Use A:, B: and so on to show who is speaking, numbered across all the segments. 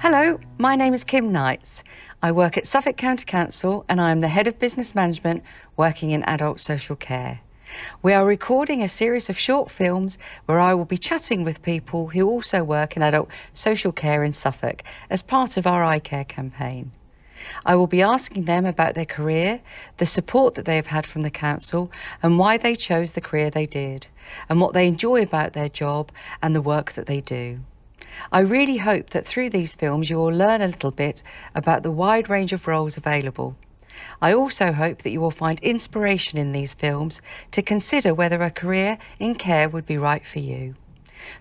A: Hello, my name is Kim Knights. I work at Suffolk County Council and I am the Head of Business Management working in adult social care. We are recording a series of short films where I will be chatting with people who also work in adult social care in Suffolk as part of our iCare campaign. I will be asking them about their career, the support that they have had from the council and why they chose the career they did, and what they enjoy about their job and the work that they do. I really hope that through these films you will learn a little bit about the wide range of roles available. I also hope that you will find inspiration in these films to consider whether a career in care would be right for you.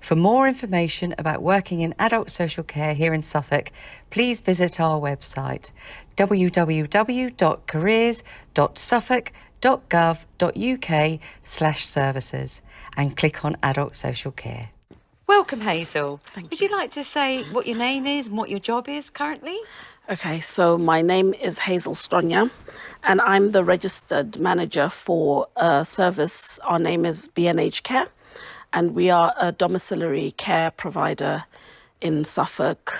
A: For more information about working in adult social care here in Suffolk, please visit our website www.careers.suffolk.gov.uk/services and click on adult social care. Welcome, Hazel. Would you like to say what your name is and what your job is currently?
B: Okay, so my name is Hazel Stona, and I'm the registered manager for a service. Our name is B&H Care, and we are a domiciliary care provider in Suffolk,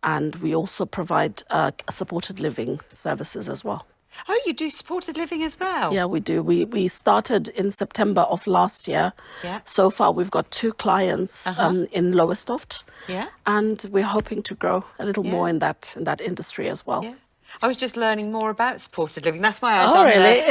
B: and we also provide supported living services as well.
A: Oh, you do supported living as well?
B: Yeah, we do. We started in September of last year.
A: Yeah.
B: So far, we've got 2 clients in Lowestoft.
A: Yeah.
B: And we're hoping to grow a little
A: Yeah.
B: more in that industry as well.
A: Yeah. I was just learning more about supported living. That's why I've
B: Oh,
A: done
B: really?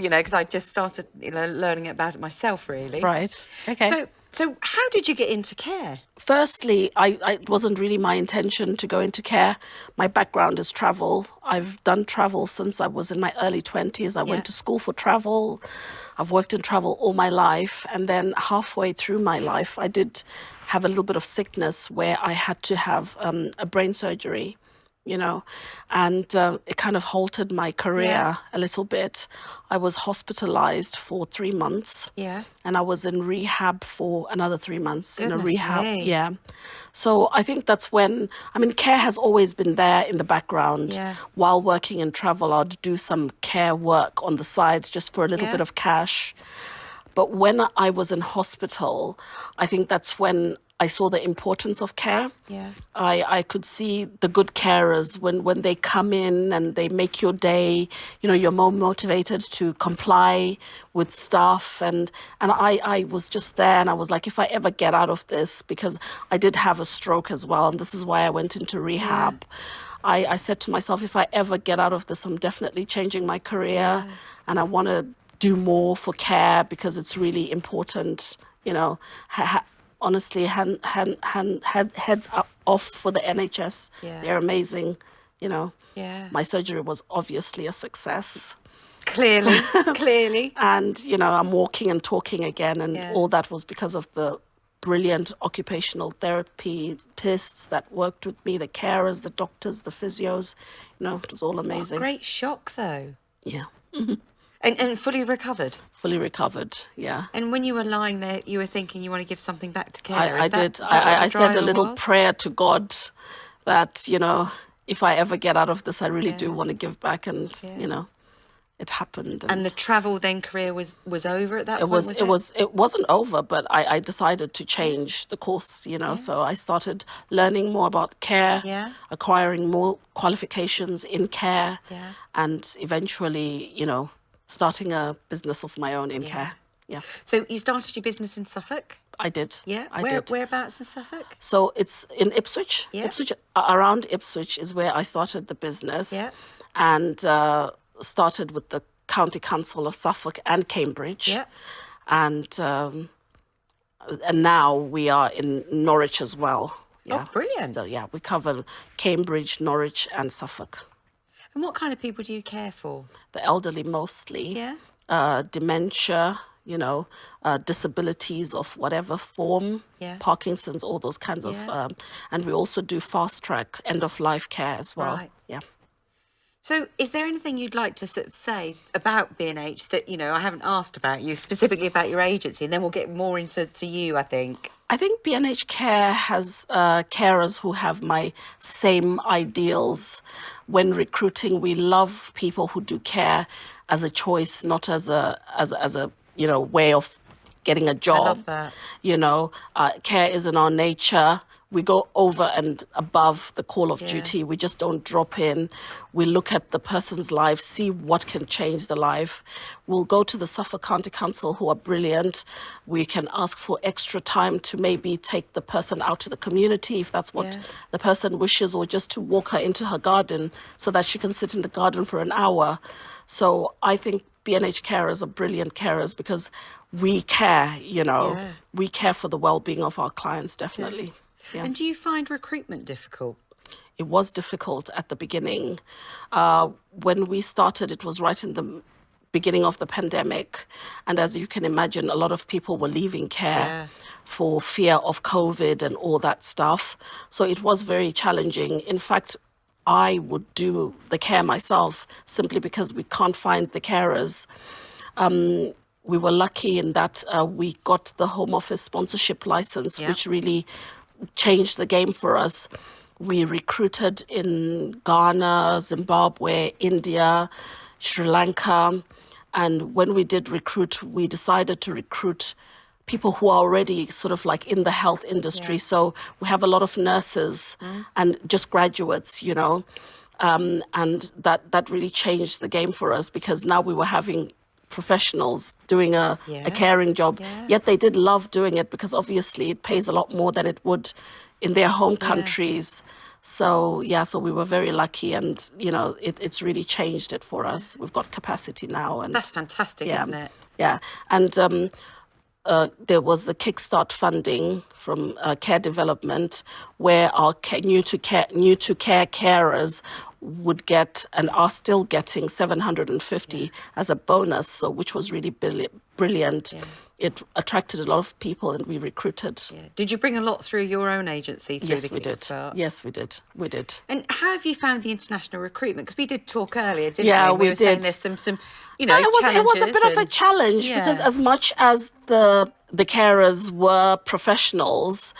A: because I just started, learning about it myself, really.
B: Right. Okay.
A: So how did you get into care?
B: Firstly, it wasn't really my intention to go into care. My background is travel. I've done travel since I was in my early 20s. I went to school for travel. I've worked in travel all my life. And then halfway through my life, I did have a little bit of sickness where I had to have a brain surgery, and it kind of halted my career a little bit. I was hospitalized for 3 months.
A: Yeah.
B: And I was in rehab for another 3 months in a
A: Goodness
B: rehab.
A: me.
B: Yeah. So I think that's when, care has always been there in the background.
A: Yeah.
B: While working in travel, I'd do some care work on the side just for a little bit of cash. But when I was in hospital, I think that's when I saw the importance of care.
A: Yeah.
B: I could see the good carers when they come in and they make your day, you're more motivated to comply with staff. And I was just there and I was like, if I ever get out of this, because I did have a stroke as well, and this is why I went into rehab. I said to myself, if I ever get out of this, I'm definitely changing my career and I want to do more for care because it's really important, honestly, heads up off for the NHS.
A: Yeah.
B: They're amazing,
A: Yeah.
B: My surgery was obviously a success.
A: Clearly.
B: And, I'm walking and talking again, and all that was because of the brilliant occupational therapists that worked with me, the carers, the doctors, the physios, it was all amazing.
A: What a great shock, though.
B: Yeah.
A: And fully recovered?
B: Fully recovered, yeah.
A: And when you were lying there, you were thinking you want to give something back to care?
B: I did. I said a little prayer to God that, if I ever get out of this, I really do want to give back. And, it happened.
A: And the travel then career was over at that point,
B: It wasn't over, but I decided to change the course, So I started learning more about care, acquiring more qualifications in care, and eventually, starting a business of my own in care. Yeah.
A: So you started your business in Suffolk?
B: I did.
A: Yeah.
B: I did.
A: Whereabouts in Suffolk?
B: So it's in Ipswich.
A: Yeah.
B: Ipswich, around Ipswich is where I started the business.
A: Yeah.
B: And started with the County Council of Suffolk and Cambridge.
A: Yeah.
B: And now we are in Norwich as well. Yeah.
A: Oh, brilliant.
B: So we cover Cambridge, Norwich and Suffolk.
A: And what kind of people do you care for?
B: The elderly mostly.
A: Yeah.
B: Dementia, disabilities of whatever form, Parkinson's, all those kinds of, and we also do fast track end of life care as well.
A: Right.
B: Yeah.
A: So is there anything you'd like to sort of say about B&H that, I haven't asked about you, specifically about your agency, and then we'll get more into you, I think.
B: I think B&H Care has carers who have my same ideals. When recruiting, we love people who do care as a choice, not as a way of getting a job.
A: I love that.
B: You know, care is in our nature. We go over and above the call of duty. We just don't drop in. We look at the person's life, see what can change the life. We'll go to the Suffolk County Council, who are brilliant. We can ask for extra time to maybe take the person out to the community if that's what the person wishes, or just to walk her into her garden so that she can sit in the garden for an hour. So I think B&H carers are brilliant carers because we care, you know. We care for the well-being of our clients, definitely. Yeah.
A: And do you find recruitment difficult?
B: It was difficult at the beginning. When we started, it was right in the beginning of the pandemic. And as you can imagine, a lot of people were leaving care for fear of COVID and all that stuff. So it was very challenging. In fact, I would do the care myself simply because we can't find the carers. We were lucky in that we got the Home Office sponsorship license, which really changed the game for us. We recruited in Ghana, Zimbabwe, India, Sri Lanka. And when we did recruit, we decided to recruit people who are already sort of like in the health industry. So we have a lot of nurses and just graduates, you know. And that really changed the game for us, because now we were having professionals doing a caring job, yet they did love doing it because obviously it pays a lot more than it would in their home countries. So so we were very lucky, and you know it's really changed it for us. We've got capacity now, and
A: that's fantastic, isn't it?
B: Yeah, and there was the Kickstart funding from Care Development, where our new to care carers would get, and are still getting, 750 as a bonus, so which was really brilliant. It attracted a lot of people, and we recruited.
A: Did you bring a lot through your own agency? Through the
B: Kickstart? Yes, we did. We did.
A: And how have you found the international recruitment? Because we did talk earlier, didn't we?
B: We were
A: saying there's some challenges.
B: It was a bit of a challenge because as much as the carers were professionals,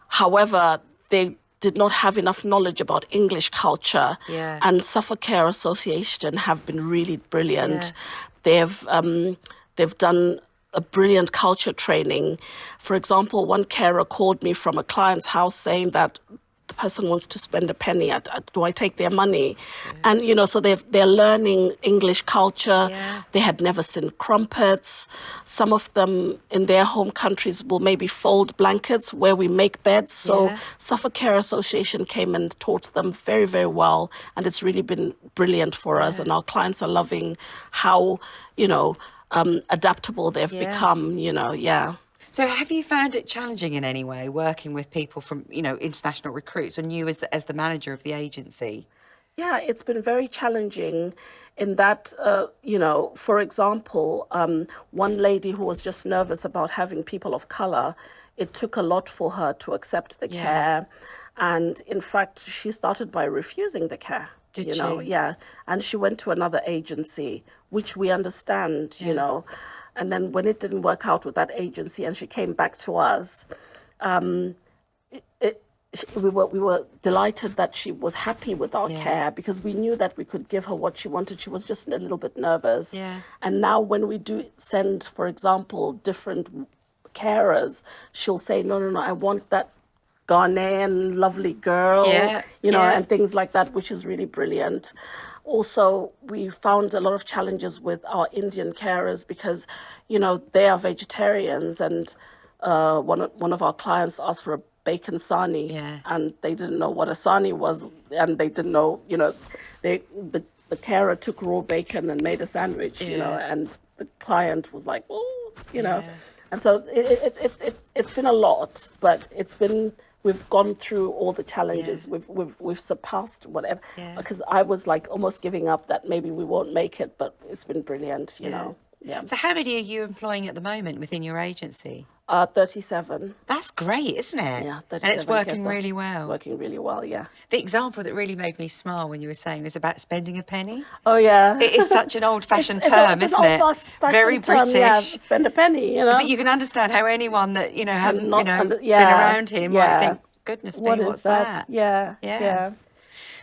B: however, they did not have enough knowledge about English culture. And Suffolk Care Association have been really brilliant. They've done a brilliant culture training. For example, one carer called me from a client's house saying that the person wants to spend a penny. Do I take their money? And, you know, so they're learning English culture. They had never seen crumpets. Some of them in their home countries will maybe fold blankets where we make beds. So Suffolk Care Association came and taught them very, very well. And it's really been brilliant for us. And our clients are loving how, you know, adaptable they've become, you know,
A: So have you found it challenging in any way, working with people from, you know, international recruits, and you as the manager of the agency?
B: Yeah, it's been very challenging in that, you know, for example, one lady who was just nervous about having people of colour, it took a lot for her to accept the care. And in fact, she started by refusing the care.
A: Did she?
B: Know, and she went to another agency, which we understand, you know. And then when it didn't work out with that agency and she came back to us, we were delighted that she was happy with our care, because we knew that we could give her what she wanted. She was just a little bit nervous. And now when we do send, for example, different carers, she'll say, no, I want that Ghanaian lovely girl, you know, and things like that, which is really brilliant. Also, we found a lot of challenges with our Indian carers because, you know, they are vegetarians, and one of our clients asked for a bacon sani, and they didn't know what a sani was, and they didn't know, you know, the carer took raw bacon and made a sandwich, you know, and the client was like, oh, you know, and so it's been a lot, but we've gone through all the challenges. We've surpassed whatever. Because I was like almost giving up that maybe we won't make it, but it's been brilliant, you know.
A: So how many are you employing at the moment within your agency?
B: 37.
A: That's great, isn't it?
B: Yeah, 37.
A: And it's working really well.
B: It's working really well, yeah.
A: The example that really made me smile when you were saying was about spending a penny.
B: Oh, yeah.
A: It is such an old-fashioned term, isn't it? Very British.
B: Yeah, spend a penny, you know.
A: But you can understand how anyone that, you know, hasn't, been around him might think, goodness me, what's that?
B: Yeah.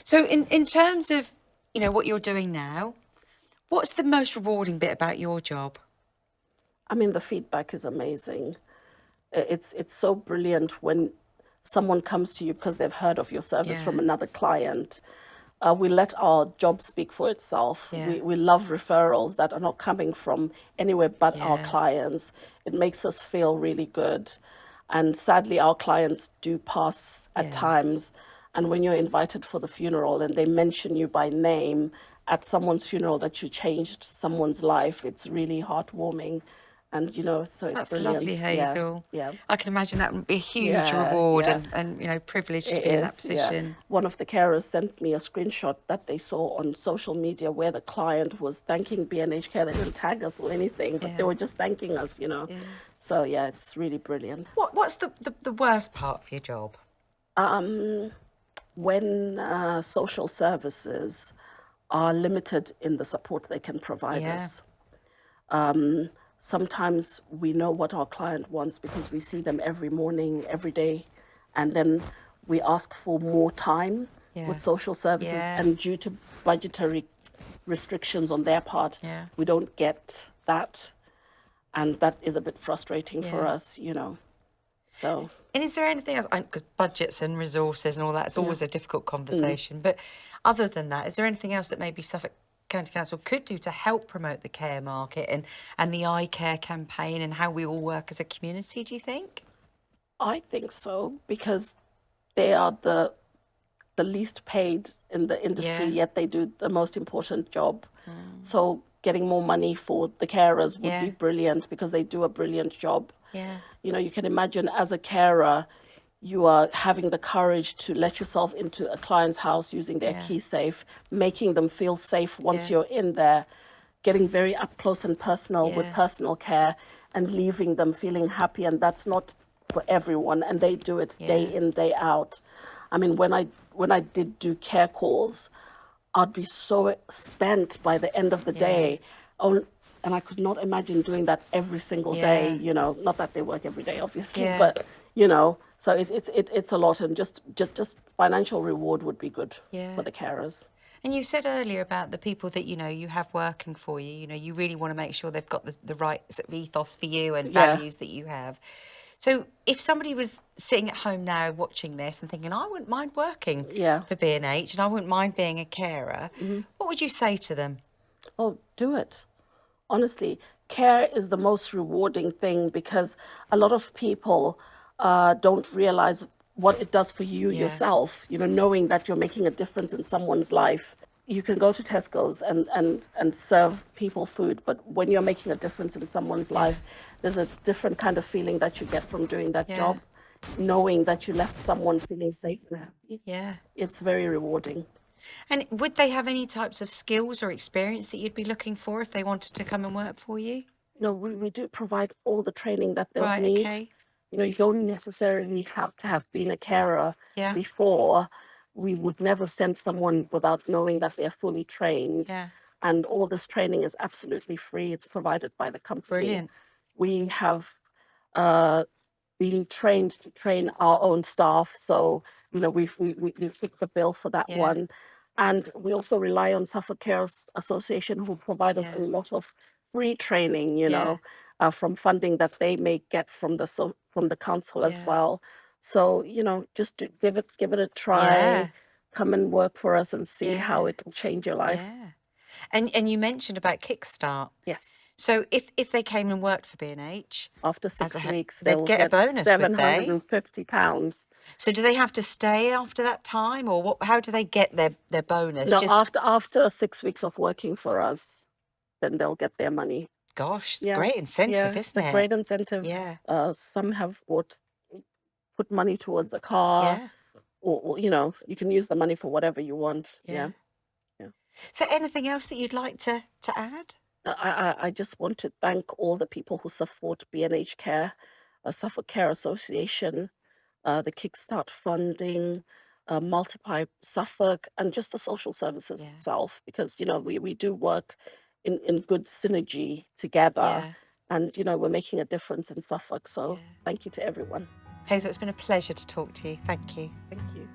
A: So in terms of, you know, what you're doing now, what's the most rewarding bit about your job?
B: I mean, the feedback is amazing. It's so brilliant when someone comes to you because they've heard of your service from
A: Yeah.
B: another client. We let our job speak for itself.
A: Yeah.
B: We love referrals that are not coming from anywhere but our
A: Yeah.
B: clients. It makes us feel really good. And sadly, our clients do pass at
A: Yeah.
B: times. And when you're invited for the funeral and they mention you by name at someone's funeral that you changed someone's life, it's really heartwarming. And, so it's
A: That's lovely,
B: brilliant. Yeah,
A: Hazel.
B: yeah.
A: I can imagine that would be a huge
B: Yeah,
A: reward
B: yeah.
A: and privilege to
B: It
A: be in that
B: is, yeah.
A: position.
B: One of the carers sent me a screenshot that they saw on social media where the client was thanking B&H Care. They didn't tag us or anything, but they
A: Yeah.
B: were just thanking us,
A: Yeah.
B: So yeah, it's really brilliant.
A: What's the worst part of your job?
B: When social services are limited in the support they can provide
A: Yeah.
B: us. Sometimes we know what our client wants because we see them every morning, every day, and then we ask for more time
A: Yeah.
B: with social services,
A: Yeah.
B: and due to budgetary restrictions on their part,
A: Yeah.
B: we don't get that, and that is a bit frustrating for
A: Yeah.
B: us, So
A: And is there anything else? Because budgets and resources and all that's always a difficult conversation. But other than that, is there anything else that maybe Suffolk County Council could do to help promote the care market and the eye care campaign and how we all work as a community, do you think?
B: I think so, because they are the least paid in the industry,
A: Yeah.
B: yet they do the most important job. So getting more money for the carers would be
A: Yeah.
B: brilliant because they do a brilliant job.
A: Yeah.
B: You can imagine as a carer, you are having the courage to let yourself into a client's house using their
A: Yeah.
B: key safe, making them feel safe once
A: Yeah.
B: you're in there, getting very up close and personal with
A: Yeah.
B: personal care, and leaving them feeling happy. And that's not for everyone, and they do it day
A: Yeah.
B: in, day out. I mean, when I did do care calls, I'd be so spent by the end of the
A: Yeah.
B: day. Oh, and I could not imagine doing that every single day.
A: Yeah.
B: Not that they work every day, obviously,
A: Yeah.
B: but so it's a lot, and just financial reward would be good
A: Yeah.
B: for the carers.
A: And you said earlier about the people that you have working for you. You really want to make sure they've got the right sort of ethos for you and
B: Yeah.
A: values that you have. So if somebody was sitting at home now watching this and thinking, I wouldn't mind working
B: Yeah.
A: for B&H and I wouldn't mind being a carer, what would you say to them?
B: Oh, do it. Honestly, care is the most rewarding thing because a lot of people don't realize what it does for you
A: Yeah.
B: yourself, knowing that you're making a difference in someone's life. You can go to Tesco's and serve people food, but when you're making a difference in someone's life, there's a different kind of feeling that you get from doing that
A: Yeah.
B: job, knowing that you left someone feeling safe and happy.
A: Yeah.
B: It's very rewarding.
A: And would they have any types of skills or experience that you'd be looking for if they wanted to come and work for you?
B: No, we do provide all the training that they'll
A: Right,
B: need.
A: okay.
B: You don't necessarily have to have been a carer
A: Yeah.
B: before. We would never send someone without knowing that they're fully trained.
A: Yeah.
B: And all this training is absolutely free. It's provided by the company.
A: Brilliant.
B: We have been trained to train our own staff. So, we pick the bill for that
A: Yeah.
B: one. And we also rely on Suffolk Care Association, who provide us
A: Yeah.
B: a lot of free training,
A: Yeah.
B: from funding that they may get from the council as
A: Yeah.
B: well. So, just to give it a try,
A: Yeah.
B: come and work for us and see
A: Yeah.
B: how it will change your life.
A: Yeah. And you mentioned about Kickstart.
B: Yes.
A: So if they came and worked for B&H,
B: After
A: as
B: 6
A: a
B: weeks,
A: they'd
B: they'll
A: get a bonus, would they?
B: £750.
A: So do they have to stay after that time, or what? How do they get their bonus?
B: No,
A: Just
B: after 6 weeks of working for us, then they'll get their money.
A: gosh, it's a
B: Yeah,
A: great incentive,
B: yeah, it's
A: isn't
B: a
A: it?
B: great incentive.
A: Yeah.
B: Some have put money towards a car,
A: Yeah.
B: or you can use the money for whatever you want.
A: Yeah.
B: Yeah.
A: Is there anything else that you'd like to add?
B: I just want to thank all the people who support B&H Care, Suffolk Care Association, the Kickstart funding, Multiply Suffolk, and just the social services
A: Yeah.
B: itself, because we do work in good synergy together,
A: Yeah.
B: and we're making a difference in Suffolk. So
A: Yeah.
B: thank you to everyone.
A: Hazel, it's been a pleasure to talk to you. Thank you.
B: Thank you.